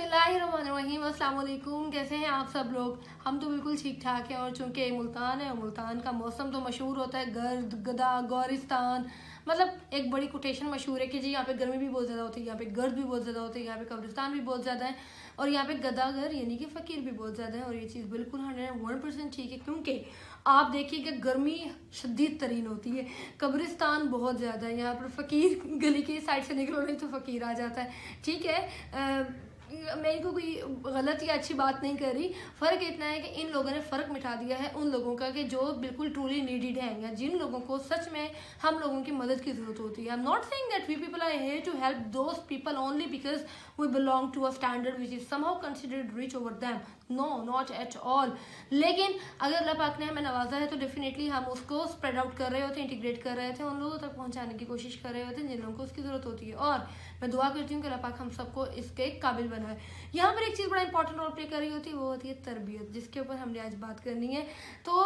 बिस्मिल्लाहिर्रहमानिर्रहीम। अस्सलाम वालेकुम। कैसे हैं आप सब लोग? हम तो बिल्कुल ठीक ठाक हैं। और चूंकि मुल्तान है, मुल्तान का मौसम तो मशहूर होता है गर्द गदा गोरिस्तान, मतलब एक बड़ी कोटेशन मशहूर है कि जी यहाँ पे गर्मी भी बहुत ज़्यादा होती है, यहाँ पे गर्द भी बहुत ज़्यादा होती है, यहाँ पे कब्रिस्तान भी बहुत ज़्यादा है और यहाँ पे गदागर यानी कि फ़कीर भी बहुत ज़्यादा है। और ये चीज़ बिल्कुल 101% ठीक है, क्योंकि आप देखिए कि गर्मी शदीद तरीन होती है, कब्रिस्तान बहुत ज़्यादा है, यहाँ पर फ़कीर गली की साइड से निकलो नहीं तो फ़कीर आ जाता है। ठीक है, मैं इनको कोई गलत या अच्छी बात नहीं कर रही। फ़र्क इतना है कि इन लोगों ने फ़र्क मिटा दिया है उन लोगों का कि जो बिल्कुल ट्रूली नीडेड हैं या जिन लोगों को सच में हम लोगों की मदद की ज़रूरत होती है। I am not saying that we people are here to help those people only because we belong to a standard which is somehow considered rich over them. No, not at all. लेकिन अगर अल्लाह पाक ने हमें नवाजा है तो definitely हम उसको स्प्रेड आउट कर रहे होते हैं, इंटीग्रेट कर रहे थे, उन लोगों तक पहुंचाने की कोशिश कर रहे होते हैं जिन लोगों को उसकी ज़रूरत होती है। और मैं दुआ करती हूँ कि अल्लाह पाक हम सबको इसके काबिल बनाए। यहाँ पर एक चीज़ बड़ा इंपॉर्टेंट रोल प्ले कर रही होती है, वो होती है तरबियत, जिसके ऊपर हमने आज बात करनी है। तो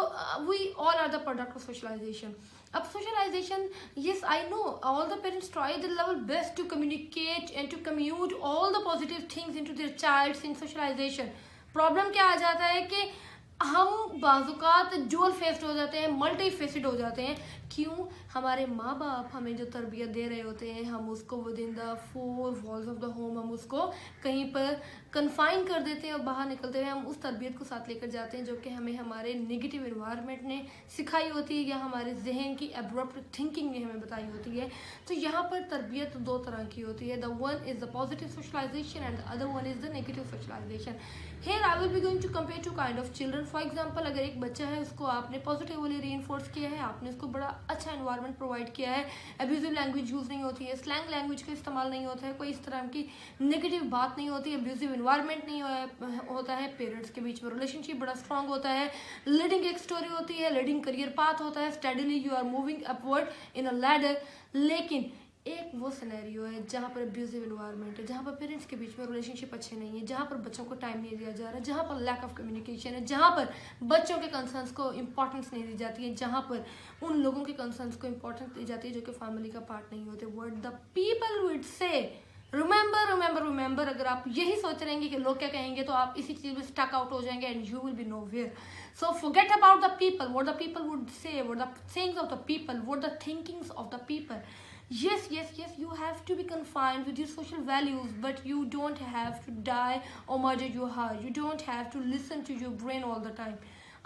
we all are the product of socialization. अब socialization, yes I know all the parents try their level best to communicate and to commute all the positive things into their child's in socialization। Problem क्या आ जाता है कि हम बाजुकात dual faced हो जाते हैं, multi फेसिड हो जाते हैं। क्यों? हमारे माँ बाप हमें जो तरबियत दे रहे होते हैं, हम उसको with in the four walls of the home हम उसको कहीं पर कन्फाइन कर देते हैं और बाहर निकलते हुए हम उस तरबियत को साथ लेकर जाते हैं जो कि हमें हमारे नेगेटिव इन्वायरमेंट ने सिखाई होती है या हमारे जहन की एब्रप्ट थिंकिंग ने हमें बताई होती है। तो यहाँ पर तरबियत दो तरह की होती है। The one is the positive socialization and the other one is the negative socialization. Here I will be going to compare two kind of children. For example, अगर एक बच्चा है उसको आपने पॉजिटिवली रीइंफोर्स किया है, आपने उसको बड़ा अच्छा एनवायरनमेंट प्रोवाइड किया है, एब्यूजिव लैंग्वेज यूज़ नहीं होती है, स्लैंग लैंग्वेज का इस्तेमाल नहीं होता है, कोई इस तरह की नेगेटिव बात नहीं होती है, एब्यूजिव इन्वायरमेंट नहीं होता है, पेरेंट्स के बीच में रिलेशनशिप बड़ा स्ट्रांग होता है, लीडिंग एक स्टोरी होती है, लीडिंग करियर पाथ होता है, steadily you are moving upward in a ladder. लेकिन एक वो सिनेरियो है जहाँ पर अब्यूजिव इन्वायरमेंट है, जहाँ पर पेरेंट्स के बीच में रिलेशनशिप अच्छे नहीं है, जहाँ पर बच्चों को टाइम नहीं दिया जा रहा है, जहाँ पर लैक ऑफ कम्युनिकेशन है, जहाँ पर बच्चों के कंसर्न्स को इंपॉर्टेंस नहीं दी जाती है, जहाँ पर उन लोगों के कंसर्न्स को इंपॉर्टेंस दी जाती है जो कि फैमिली का पार्ट नहीं होते। What the people would say, remember remember remember, अगर आप यही सोच रहेंगे कि लोग क्या कहेंगे तो आप इसी चीज़ में स्टक आउट हो जाएंगे and you will be nowhere. So forget about the people, what the people would say, what the things of the people, what the thinkings of the people. Yes, you have to be confined with your social values, but you don't have to die or murder your heart. You don't have to listen to your brain all the time.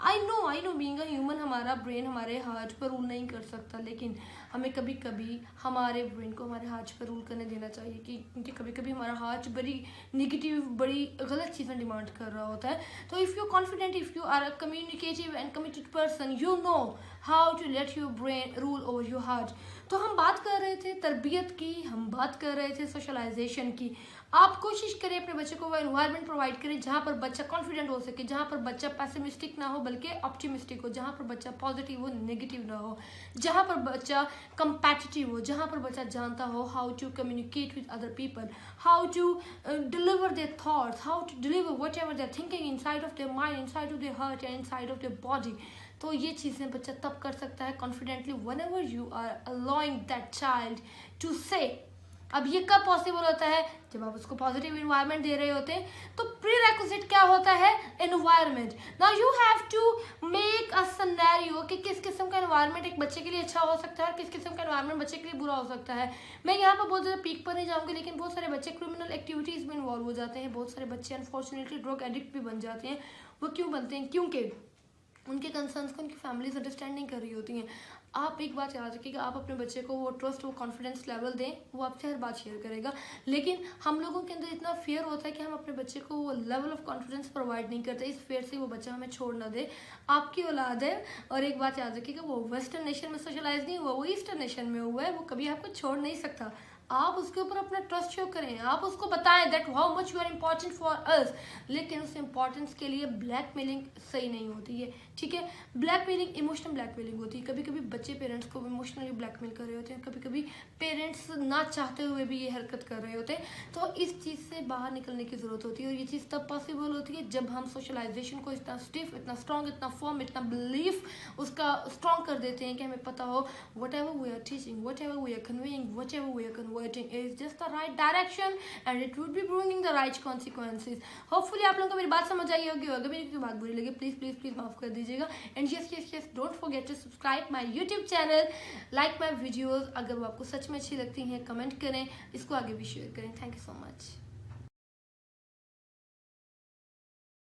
I know being a human हमारा brain हमारे heart पर rule नहीं कर सकता, लेकिन हमें कभी कभी हमारे ब्रेन को हमारे हार्ट पर रूल करने देना चाहिए क्योंकि कभी कभी हमारा हार्ट बड़ी निगेटिव बड़ी गलत चीज़ें डिमांड कर रहा होता है। तो if you confident, if you are a communicative and committed person, you know how to let your brain rule over your heart. तो हम बात कर रहे थे तरबियत की, हम बात कर रहे थे सोशलाइजेशन की। आप कोशिश करें अपने बच्चे को वो एनवायरनमेंट प्रोवाइड करें जहाँ पर बच्चा कॉन्फिडेंट हो सके, जहाँ पर बच्चा पैसिमिस्टिक ना हो बल्कि ऑप्टिमिस्टिक हो, जहाँ पर बच्चा पॉजिटिव हो नेगेटिव ना हो, जहाँ पर बच्चा कंपैटिटिव हो, जहाँ पर बच्चा जानता हो how to communicate with other people, how to deliver their thoughts, how to deliver whatever they're thinking inside of their mind, inside of their heart and inside of their body. तो ये चीज़ें बच्चा तब कर सकता है confidently whenever you are allowing that child to say. अब ये कब पॉसिबल होता है? जब आप उसको पॉजिटिव इन्वायरमेंट दे रहे होते हैं। तो प्रीरेक्विजिट क्या होता है? Environment. Now you have to make a scenario कि किस किस्म का एनवायरनमेंट एक बच्चे के लिए अच्छा हो सकता है और किस किस्म का एनवायरनमेंट बच्चे के लिए बुरा हो सकता है। मैं यहाँ पर बहुत ज़्यादा पीक पर नहीं जाऊँगी, लेकिन बहुत सारे बच्चे क्रिमिनल एक्टिविटीज़ में इन्वॉल्व हो जाते हैं, बहुत सारे बच्चे अनफॉर्चुनेटली ड्रग एडिक्ट भी बन जाते हैं। वो क्यों बनते हैं? क्योंकि उनके कंसर्न्स को उनकी फैमिलीज अंडरस्टैंड नहीं कर रही होती हैं। आप एक बात याद रखिएगा, आप अपने बच्चे को वो ट्रस्ट वो कॉन्फिडेंस लेवल दें, वो आपसे हर बात शेयर करेगा। लेकिन हम लोगों के अंदर इतना फेयर होता है कि हम अपने बच्चे को वो लेवल ऑफ कॉन्फिडेंस प्रोवाइड नहीं करते, इस फेयर से वो बच्चा हमें छोड़ ना दे। आपकी औलाद है, और एक बात याद रखिएगा, वो वेस्टर्न नेशन में सोशलाइज नहीं हुआ, वो ईस्टर्न नेशन में हुआ है, वो कभी आपको छोड़ नहीं सकता। आप उसके ऊपर अपना ट्रस्ट शो करें, आप उसको बताएं that how much you are important for us. लेकिन उस इम्पॉर्टेंस के लिए ब्लैकमेलिंग सही नहीं होती है, ठीक है? ब्लैकमेलिंग इमोशनल ब्लैकमेलिंग होती है। कभी कभी बच्चे पेरेंट्स को इमोशनली ब्लैकमेल कर रहे होते हैं, कभी कभी पेरेंट्स ना चाहते हुए भी ये हरकत कर रहे होते हैं। तो इस चीज़ से बाहर निकलने की ज़रूरत होती है, और ये चीज़ तब पॉसिबल होती है जब हम सोशलाइजेशन को इतना स्टिफ, इतना स्ट्रॉन्ग, इतना फॉर्म, इतना बिलीफ उसका स्ट्रॉन्ग कर देते हैं कि हमें पता हो whatever we are teaching, whatever we are conveying, whatever we are avoiding is just the right direction and it would be bringing the right consequences. Hopefully आप लोगों को मेरी बात समझ आई होगी, अगर मेरी कोई बात बुरी लगे प्लीज़ माफ़ कर दीजिएगा. And yes don't forget to subscribe my YouTube channel, like my videos. अगर वो आपको सच में अच्छी लगती हैं कमेंट करें, इसको आगे भी शेयर करें. Thank you so much.